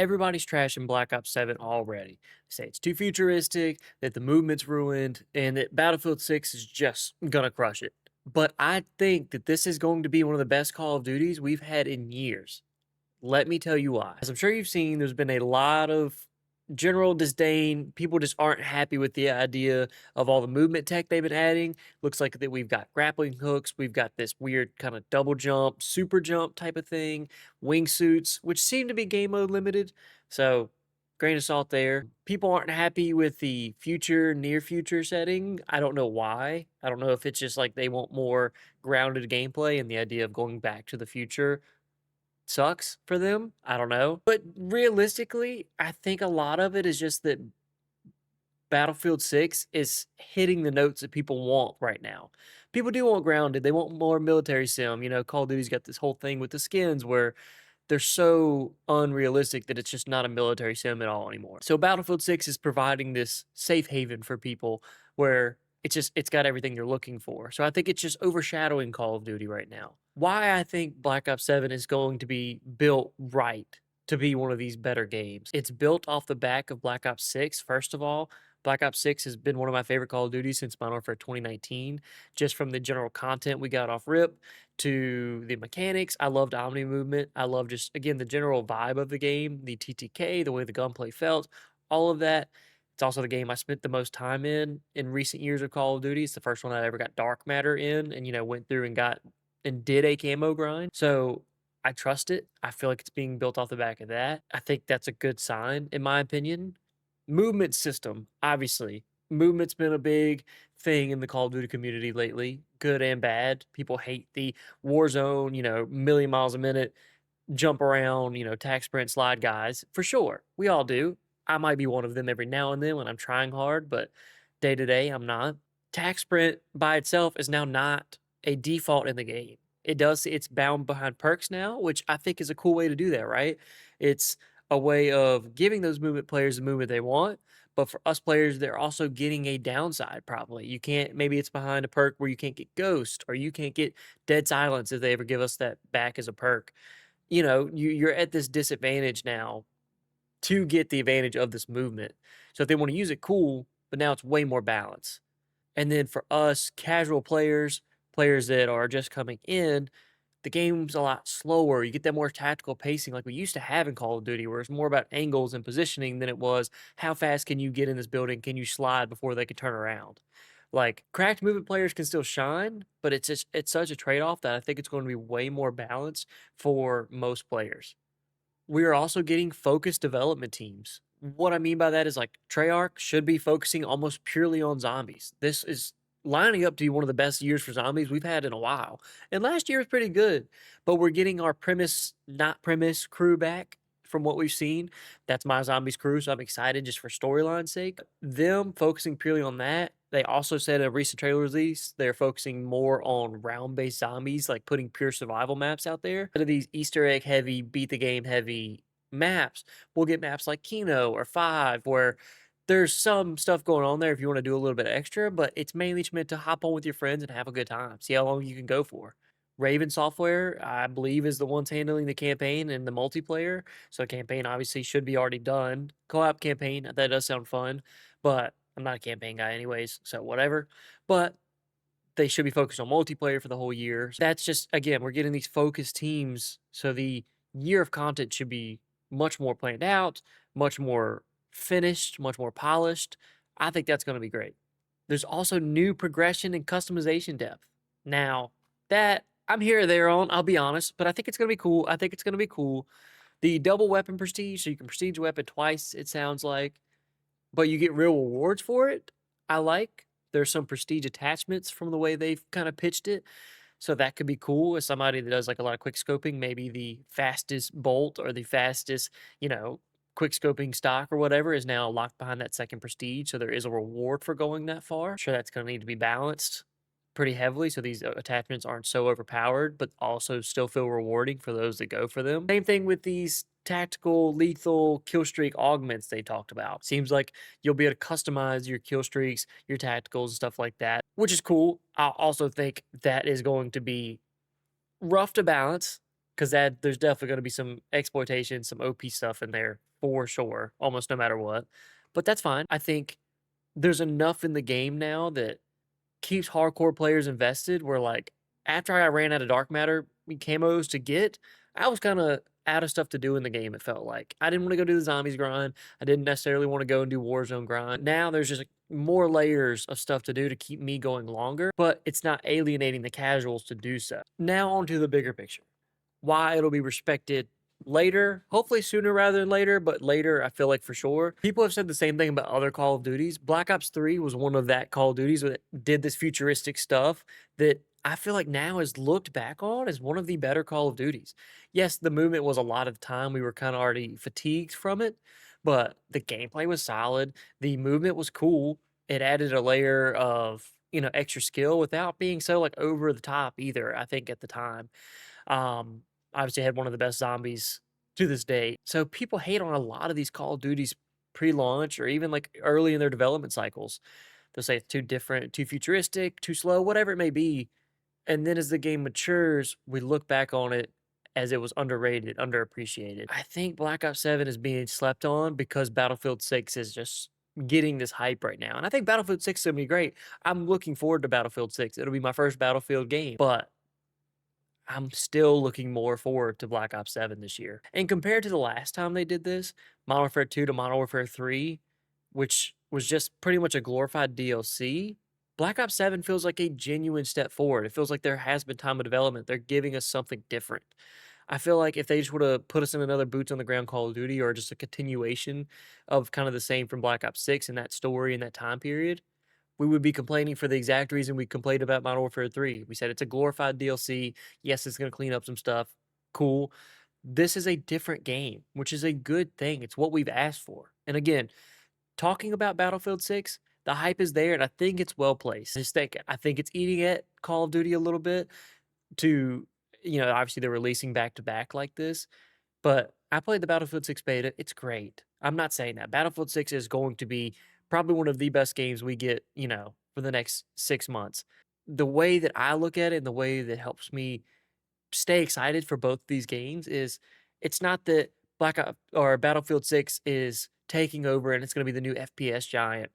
everybody's trashing Black Ops 7 already. They say it's too futuristic, that the movement's ruined, and that Battlefield 6 is just gonna crush it. But I think that this is going to be one of the best Call of Duties we've had in years. Let me tell you why. As I'm sure you've seen, there's been a lot of general disdain. People just aren't happy with the idea of all the movement tech they've been adding. Looks like that we've got grappling hooks, we've got this weird kind of double jump, super jump type of thing, wingsuits, which seem to be game mode limited. So, grain of salt there. People aren't happy with the future, near future setting. I don't know why. I don't know if it's just like they want more grounded gameplay and the idea of going back to the future sucks for them. I don't know. But realistically, I think a lot of it is just that Battlefield 6 is hitting the notes that people want right now. People do want grounded. They want more military sim. Call of Duty's got this whole thing with the skins where they're so unrealistic that it's just not a military sim at all anymore. So Battlefield 6 is providing this safe haven for people where it's got everything you're looking for. So I think it's just overshadowing Call of Duty right now. Why I think Black Ops 7 is going to be built right to be one of these better games. It's built off the back of Black Ops 6, first of all. Black Ops 6 has been one of my favorite Call of Duty since Modern Warfare 2019, just from the general content we got off RIP to the mechanics. I loved Omni movement. I love just, again, the general vibe of the game, the TTK, the way the gunplay felt, all of that. It's also the game I spent the most time in recent years of Call of Duty. It's the first one I ever got dark matter in and, went through and got and did a camo grind. So I trust it. I feel like it's being built off the back of that. I think that's a good sign, in my opinion. Movement system, obviously. Movement's been a big thing in the Call of Duty community lately, good and bad. People hate the Warzone, million miles a minute, jump around, tag sprint slide guys. For sure. We all do. I might be one of them every now and then when I'm trying hard, but day to day, I'm not. Tag sprint by itself is now not a default in the game. It's bound behind perks now, which I think is a cool way to do that, right? It's a way of giving those movement players the movement they want, but for us players, they're also getting a downside probably. You can't, maybe it's behind a perk where you can't get ghost or you can't get dead silence if they ever give us that back as a perk. You're at this disadvantage now to get the advantage of this movement. So if they want to use it, cool, but now it's way more balance. And then for us casual players, players that are just coming in, the game's a lot slower. You get that more tactical pacing like we used to have in Call of Duty, where it's more about angles and positioning than it was how fast can you get in this building? Can you slide before they can turn around? Like cracked movement players can still shine, but it's such a trade-off that I think it's going to be way more balanced for most players. We are also getting focused development teams. What I mean by that is like Treyarch should be focusing almost purely on zombies. This is lining up to be one of the best years for zombies we've had in a while. And last year was pretty good, but we're getting our premise, not premise crew back from what we've seen. That's my zombies crew, so I'm excited just for storyline's sake. Them focusing purely on that. They also said in a recent trailer release they're focusing more on round-based zombies, like putting pure survival maps out there. Instead of these Easter egg heavy, beat the game heavy maps, we'll get maps like Kino or Five where there's some stuff going on there if you want to do a little bit extra, but it's mainly just meant to hop on with your friends and have a good time. See how long you can go for. Raven Software, I believe, is the ones handling the campaign and the multiplayer. So campaign obviously should be already done. Co-op campaign, that does sound fun, but I'm not a campaign guy anyways, so whatever. But they should be focused on multiplayer for the whole year. So that's just, again, we're getting these focused teams. So the year of content should be much more planned out, much more finished, much more polished. I think that's going to be great. There's also new progression and customization depth. Now, that I'm here or there on, I'll be honest, but I think it's going to be cool. I think it's going to be cool. The double weapon prestige, so you can prestige a weapon twice, it sounds like, but you get real rewards for it. I like. There's some prestige attachments from the way they've kind of pitched it. So that could be cool as somebody that does like a lot of quick scoping, maybe the fastest bolt or the fastest, quick scoping stock or whatever is now locked behind that second prestige. So there is a reward for going that far. Sure, that's going to need to be balanced pretty heavily so these attachments aren't so overpowered, but also still feel rewarding for those that go for them. Same thing with these tactical, lethal kill streak augments they talked about. Seems like you'll be able to customize your kill streaks, your tacticals, and stuff like that, which is cool. I also think that is going to be rough to balance because that there's definitely going to be some exploitation, some OP stuff in there for sure, almost no matter what. But that's fine. I think there's enough in the game now that keeps hardcore players invested. Where like after I ran out of dark matter camos to get, I was kind of out of stuff to do in the game. It felt like I didn't want to go do the zombies grind. I didn't necessarily want to go and do Warzone grind. Now there's just like, more layers of stuff to do to keep me going longer, but it's not alienating the casuals to do so. Now onto the bigger picture. Why it'll be respected later, hopefully sooner rather than later, but later I feel like for sure. People have said the same thing about other Call of Duties. Black Ops 3 was one of that Call of Duties that did this futuristic stuff that I feel like now is looked back on as one of the better Call of Duties. Yes, the movement was a lot of the time. We were kind of already fatigued from it, but the gameplay was solid. The movement was cool. It added a layer of, extra skill without being so like over the top either, I think at the time. Um, Obviously had one of the best zombies to this day. So people hate on a lot of these Call of Duties pre-launch or even like early in their development cycles. They'll say it's too different, too futuristic, too slow, whatever it may be. And then as the game matures, we look back on it as it was underrated, underappreciated. I think Black Ops 7 is being slept on because Battlefield 6 is just getting this hype right now. And I think Battlefield 6 is going to be great. I'm looking forward to Battlefield 6. It'll be my first Battlefield game. But I'm still looking more forward to Black Ops 7 this year. And compared to the last time they did this, Modern Warfare 2 to Modern Warfare 3, which was just pretty much a glorified DLC, Black Ops 7 feels like a genuine step forward. It feels like there has been time of development. They're giving us something different. I feel like if they just would have put us in another boots on the ground Call of Duty or just a continuation of kind of the same from Black Ops 6 and that story and that time period, we would be complaining for the exact reason we complained about Modern Warfare 3. We said it's a glorified DLC. Yes, it's going to clean up some stuff. Cool. This is a different game, which is a good thing. It's what we've asked for. And again, talking about Battlefield 6, the hype is there, and I think it's well placed. I think it's eating at Call of Duty a little bit to, obviously they're releasing back to back like this. But I played the Battlefield 6 beta. It's great. I'm not saying that. Battlefield 6 is going to be probably one of the best games we get, for the next 6 months. The way that I look at it and the way that helps me stay excited for both these games is it's not that Black Ops or Battlefield 6 is taking over and it's going to be the new FPS giant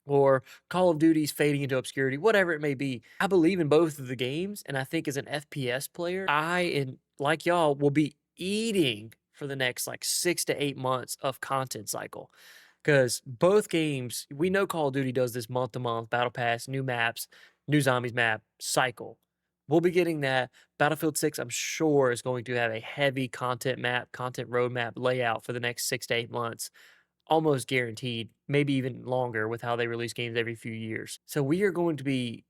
or Call of Duty's fading into obscurity, whatever it may be. I believe in both of the games, and I think as an FPS player, and like y'all, will be eating for the next like 6 to 8 months of content cycle. Because both games, we know Call of Duty does this month to month battle pass, new maps, new zombies map cycle. We'll be getting that. Battlefield 6, I'm sure, is going to have a heavy content map, content roadmap layout for the next 6 to 8 months almost guaranteed, maybe even longer with how they release games every few years. So we are going to be,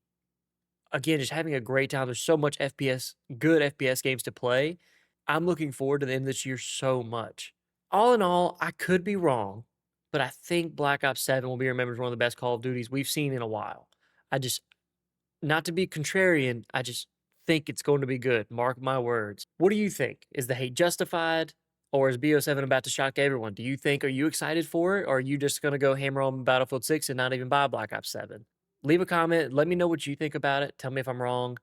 again, just having a great time. There's so much FPS, good FPS games to play. I'm looking forward to the end of this year so much. All in all, I could be wrong, but I think Black Ops 7 will be remembered as one of the best Call of Duties we've seen in a while. I just, not to be contrarian, I just think it's going to be good. Mark my words. What do you think? Is the hate justified? Or is BO7 about to shock everyone? Are you excited for it? Or are you just going to go hammer on Battlefield 6 and not even buy Black Ops 7? Leave a comment. Let me know what you think about it. Tell me if I'm wrong.